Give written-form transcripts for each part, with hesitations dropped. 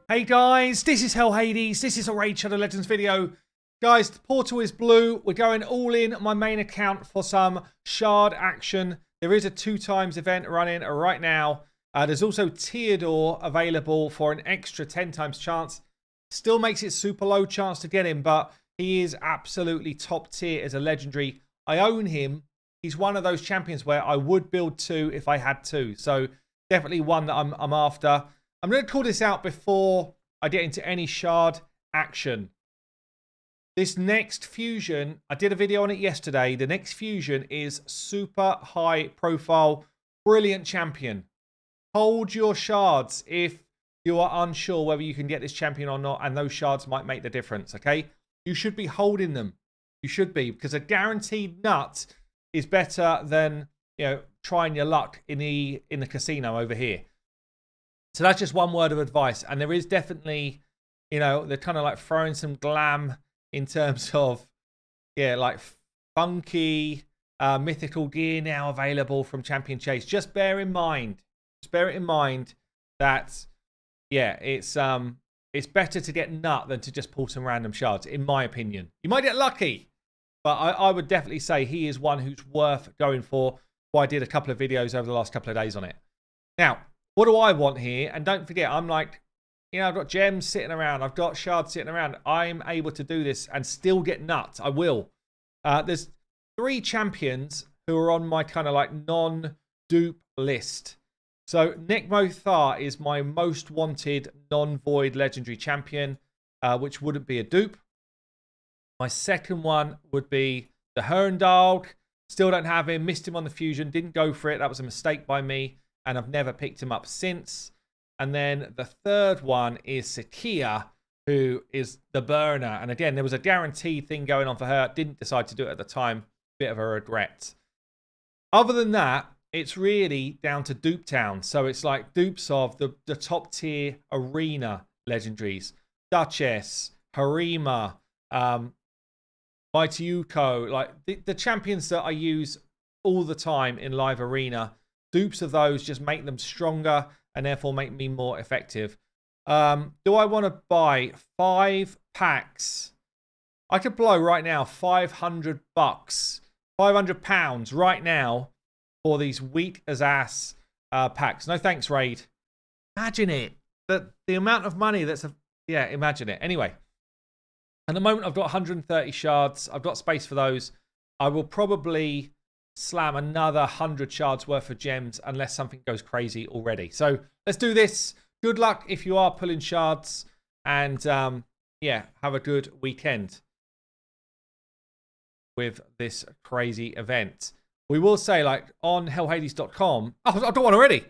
Hey guys, this is Hell Hades. This is a Raid Shadow Legends video. Guys, the portal is blue. We're going all in on my main account for some shard action. There is a 2x event running right now. There's also Theodore available for an extra 10x chance. Still makes it super low chance to get him, but he is absolutely top tier as a legendary. I own him. He's one of those champions where I would build two if I had to. So definitely one that I'm after. I'm going to call this out before I get into any shard action. This next fusion, I did a video on it yesterday. The next fusion is super high profile, brilliant champion. Hold your shards if you are unsure whether you can get this champion or not, and those shards might make the difference, okay? You should be holding them. You should be, because a guaranteed nut is better than, trying your luck in the casino over here. So that's just one word of advice. And there is definitely, they're kind of like throwing some glam in terms of, like funky mythical gear now available from Champion Chase. Just bear it in mind that, it's better to get nut than to just pull some random shards, in my opinion. You might get lucky, but I would definitely say he is one who's worth going for. Well, I did a couple of videos over the last couple of days on it. Now, what do I want here? And don't forget, I'm like, I've got gems sitting around. I've got shards sitting around. I'm able to do this and still get nuts. I will. There's 3 champions who are on my kind of like non-dupe list. So Nekmo Thar is my most wanted non-void legendary champion, which wouldn't be a dupe. My second one would be the Herndalg. Still don't have him. Missed him on the fusion. Didn't go for it. That was a mistake by me. And I've never picked him up since. And then the third one is Sakia, who is the burner. And again, there was a guaranteed thing going on for her. Didn't decide to do it at the time. Bit of a regret. Other than that, it's really down to Dupe Town. So it's like dupes of the top tier arena legendaries. Duchess, Harima, Mighty Yuko. Like the champions that I use all the time in live arena. Dupes of those just make them stronger and therefore make me more effective. Do I want to buy 5 packs? I could blow right now $500, £500 right now for these weak as ass packs. No thanks, Raid. Imagine it. The amount of money that's... imagine it. Anyway, at the moment I've got 130 shards. I've got space for those. I will probably slam another 100 shards worth of gems unless something goes crazy already. So let's do this. Good luck if you are pulling shards, and have a good weekend with this crazy event. We will say, like, on hellhades.com, I've got one already.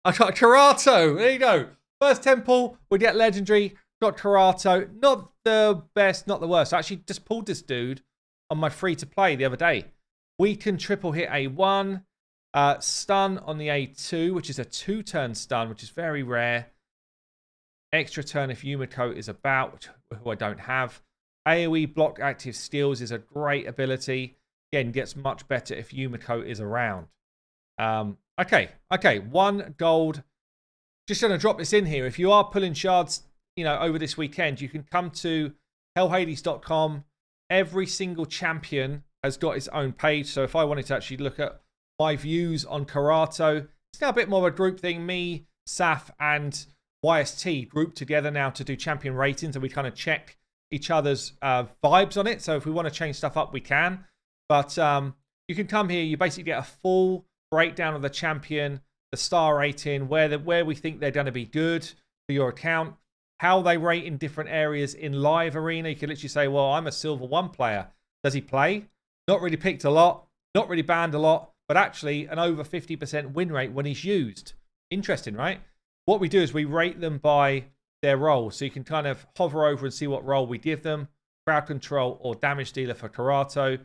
I got Karato. There you go. First temple, we get legendary. Got Karato. Not the best, not the worst. I actually just pulled this dude on my free to play the other day. We can triple hit A1, stun on the A2, which is a 2-turn stun, which is very rare. Extra turn if Yumiko is about, who I don't have. AoE block active steals is a great ability. Again, gets much better if Yumiko is around. Okay, 1 gold. Just going to drop this in here. If you are pulling shards, over this weekend, you can come to hellhades.com. Every single champion has got its own page. So if I wanted to actually look at my views on Karato, it's now a bit more of a group thing. Me, Saf, and YST grouped together now to do champion ratings, and we kind of check each other's vibes on it. So if we want to change stuff up, we can. But you can come here. You basically get a full breakdown of the champion, the star rating, where we think they're going to be good for your account, how they rate in different areas in live arena. You can literally say, well, I'm a silver 1 player. Does he play? Not really picked a lot, not really banned a lot, but actually an over 50% win rate when he's used. Interesting, right? What we do is we rate them by their role. So you can kind of hover over and see what role we give them. Crowd control or damage dealer for Karato.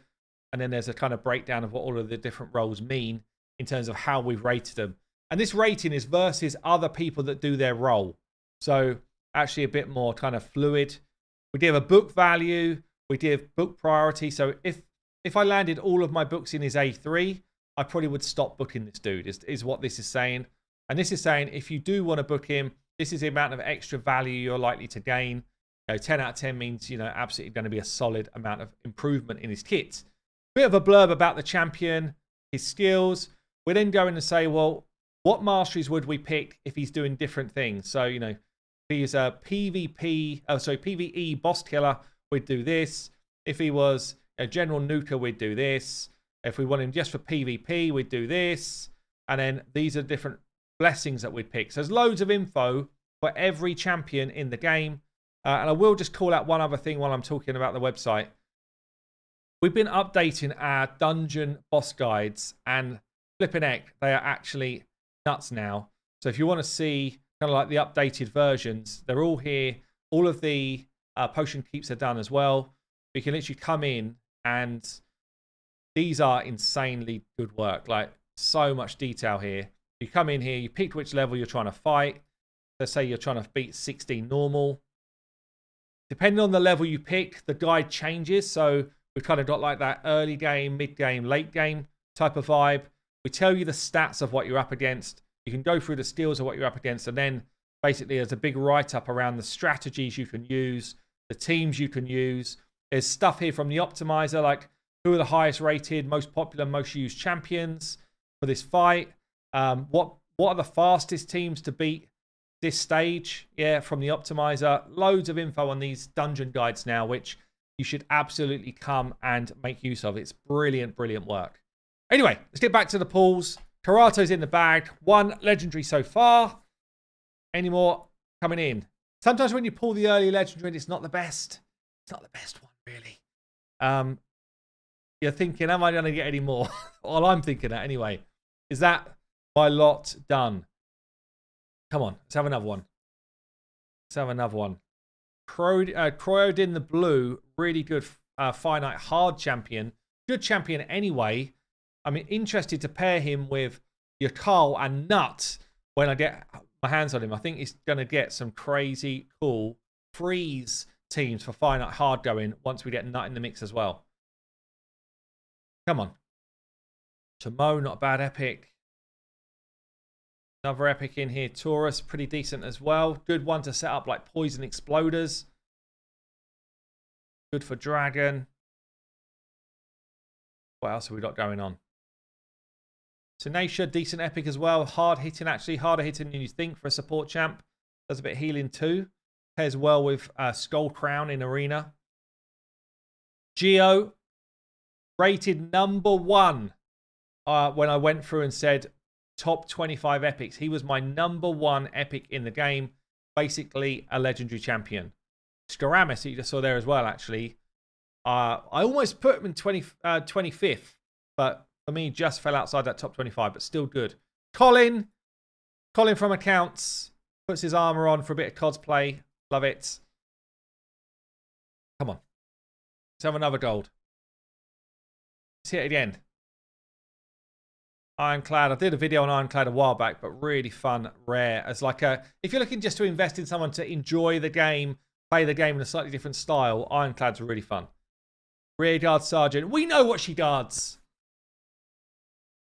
And then there's a kind of breakdown of what all of the different roles mean in terms of how we've rated them. And this rating is versus other people that do their role. So actually a bit more kind of fluid. We give a book value. We give book priority. So if I landed all of my books in his A3, I probably would stop booking this dude, is what this is saying. And this is saying if you do want to book him, This is the amount of extra value you're likely to gain. 10 out of 10 means, absolutely going to be a solid amount of improvement in his kit. Bit of a blurb about the champion, his skills. We're then going to say, well, what masteries would we pick if he's doing different things? So, if he's a PvE boss killer, we'd do this. If he was a general nuker, we'd do this. If we want him just for PvP, we'd do this. And then these are different blessings that we'd pick. So there's loads of info for every champion in the game. And I will just call out one other thing while I'm talking about the website. We've been updating our dungeon boss guides, and flipping heck, they are actually nuts now. So if you want to see kind of like the updated versions, they're all here. All of the potion keeps are done as well. You can literally come in, and these are insanely good work. Like, so much detail here. You come in here, you pick which level you're trying to fight. Let's say you're trying to beat 16 normal. Depending on the level you pick, the guide changes. So we've kind of got like that early game, mid game, late game type of vibe. We tell you the stats of what you're up against. You can go through the skills of what you're up against. And then basically there's a big write-up around the strategies you can use, the teams you can use. There's stuff here from the optimizer, like who are the highest rated, most popular, most used champions for this fight. What are the fastest teams to beat this stage? Yeah, from the optimizer. Loads of info on these dungeon guides now, which you should absolutely come and make use of. It's brilliant, brilliant work. Anyway, let's get back to the pools. Karato's in the bag. 1 legendary so far. Any more coming in? Sometimes when you pull the early legendary, it's not the best. It's not the best one, really. You're thinking, am I going to get any more? Well, I'm thinking that anyway. Is that my lot done? Come on, let's have another one. Let's have another one. Croydon the Blue, really good finite hard champion. Good champion anyway. I'm interested to pair him with your Carl and Nut when I get my hands on him. I think he's going to get some crazy cool freeze teams for finite hard going once we get Nut in the mix as well. Come on. Tomo, not a bad epic. Another epic in here. Taurus, pretty decent as well. Good one to set up like poison exploders. Good for Dragon. What else have we got going on? Tenacia, decent epic as well. Hard hitting, actually. Harder hitting than you think for a support champ. Does a bit of healing too. Pairs well with Skull Crown in Arena. Geo, rated #1 when I went through and said top 25 epics. He was my #1 epic in the game. Basically a legendary champion. Skaramis, that you just saw there as well, actually. I almost put him in 25th, but for me, just fell outside that top 25, but still good. Colin from Accounts, puts his armor on for a bit of cosplay. Love it. Come on. Let's have another gold. Let's hit it again. Ironclad. I did a video on Ironclad a while back, but really fun, rare. As like if you're looking just to invest in someone to enjoy the game, play the game in a slightly different style, Ironclad's really fun. Rear Guard Sergeant. We know what she guards.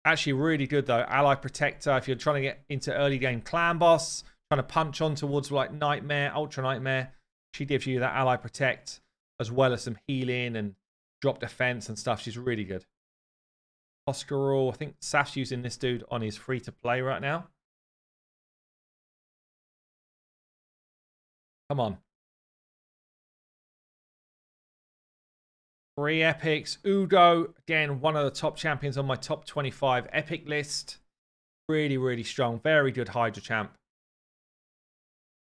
Actually really good though. Ally Protector. If you're trying to get into early game clan boss, trying to punch on towards like Nightmare, Ultra Nightmare, she gives you that Ally Protect as well as some healing and drop defense and stuff. She's really good. Oscar, I think Saf's using this dude on his free to play right now. Come on. 3 epics. Ugo, again, one of the top champions on my top 25 epic list. Really, really strong. Very good Hydra champ.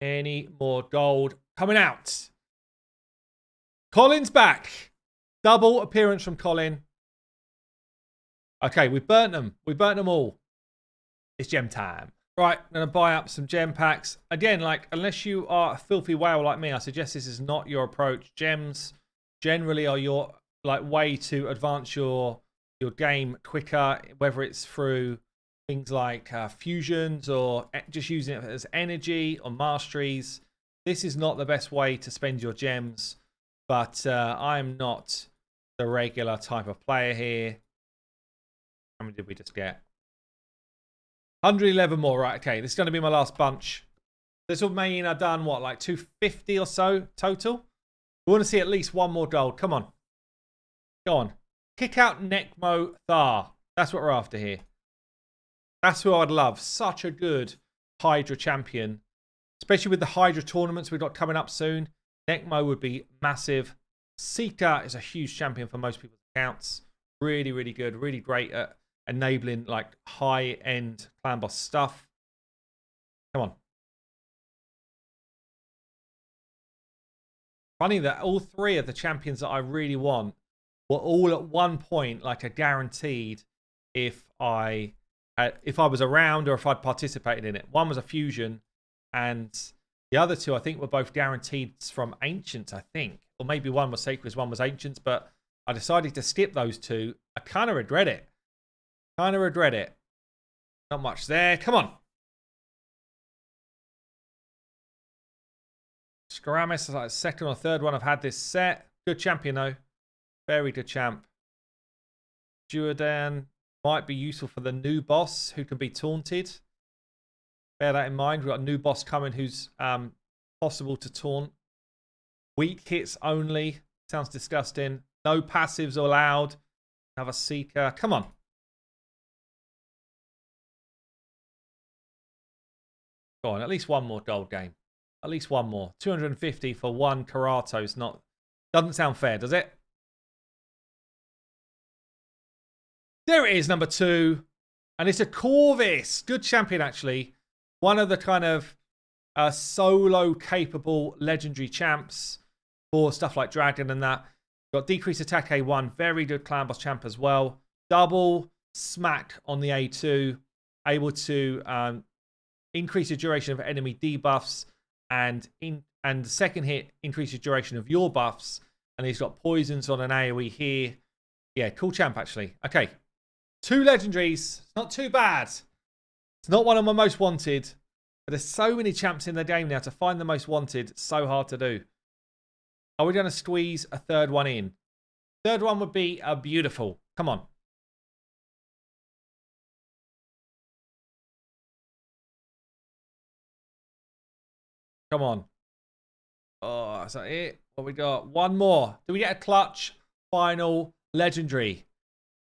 Any more gold coming out? Colin's back. Double appearance from Colin. Okay, we burnt them. We burnt them all. It's gem time. Right, I'm going to buy up some gem packs. Again, like, unless you are a filthy whale like me, I suggest this is not your approach. Gems generally are your like way to advance your game quicker, whether it's through things like fusions or just using it as energy or masteries. This is not the best way to spend your gems, but I'm not the regular type of player here. How many did we just get? 111 more, right? Okay, this is going to be my last bunch. This will mean I've done, what, like 250 or so total? We want to see at least one more gold. Come on. Go on. Kick out Necmo Thar. That's what we're after here. That's who I'd love. Such a good Hydra champion. Especially with the Hydra tournaments we've got coming up soon. Necmo would be massive. Seeker is a huge champion for most people's accounts. Really, really good. Really great at enabling like high-end clan boss stuff. Come on. Funny that all three of the champions that I really want were all at one point like a guaranteed if I was around or if I'd participated in it. One was a fusion, and the other two I think were both guaranteed from Ancients, I think. Or maybe one was Sacred, one was Ancients, but I decided to skip those two. I kind of regret it. Kind of regret it. Not much there. Come on. Skaramis is like second or third one I've had this set. Good champion though. Very good champ. Duodan might be useful for the new boss who can be taunted. Bear that in mind. We've got a new boss coming who's possible to taunt. Weak hits only. Sounds disgusting. No passives allowed. Another Seeker. Come on. Go on. At least one more gold game. At least one more. 250 for one Karato is not... Doesn't sound fair, does it? There it is, number 2. And it's a Corvus. Good champion, actually. One of the kind of solo-capable legendary champs for stuff like Dragon and that. Got decreased attack A1. Very good clan boss champ as well. Double smack on the A2. Able to increase the duration of enemy debuffs. And the second hit increases duration of your buffs. And he's got poisons on an AoE here. Yeah, cool champ, actually. Okay. 2 legendaries. It's not too bad. It's not one of my most wanted. But there's so many champs in the game now. To find the most wanted, it's so hard to do. Are we going to squeeze a third one in? Third one would be a beautiful. Come on. Come on. Oh, is that it? What we got? One more. Do we get a clutch final legendary?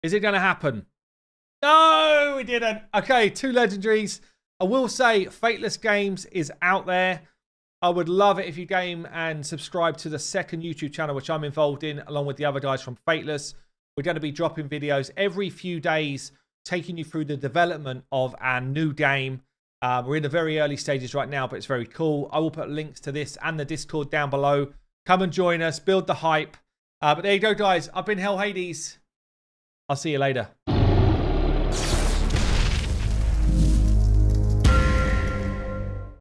Is it going to happen? No, we didn't. Okay, 2 legendaries. I will say Fateless Games is out there. I would love it if you game and subscribe to the second YouTube channel, which I'm involved in, along with the other guys from Fateless. We're going to be dropping videos every few days, taking you through the development of our new game. We're in the very early stages right now, but it's very cool. I will put links to this and the Discord down below. Come and join us, build the hype. But there you go, guys. I've been Hell Hades. I'll see you later.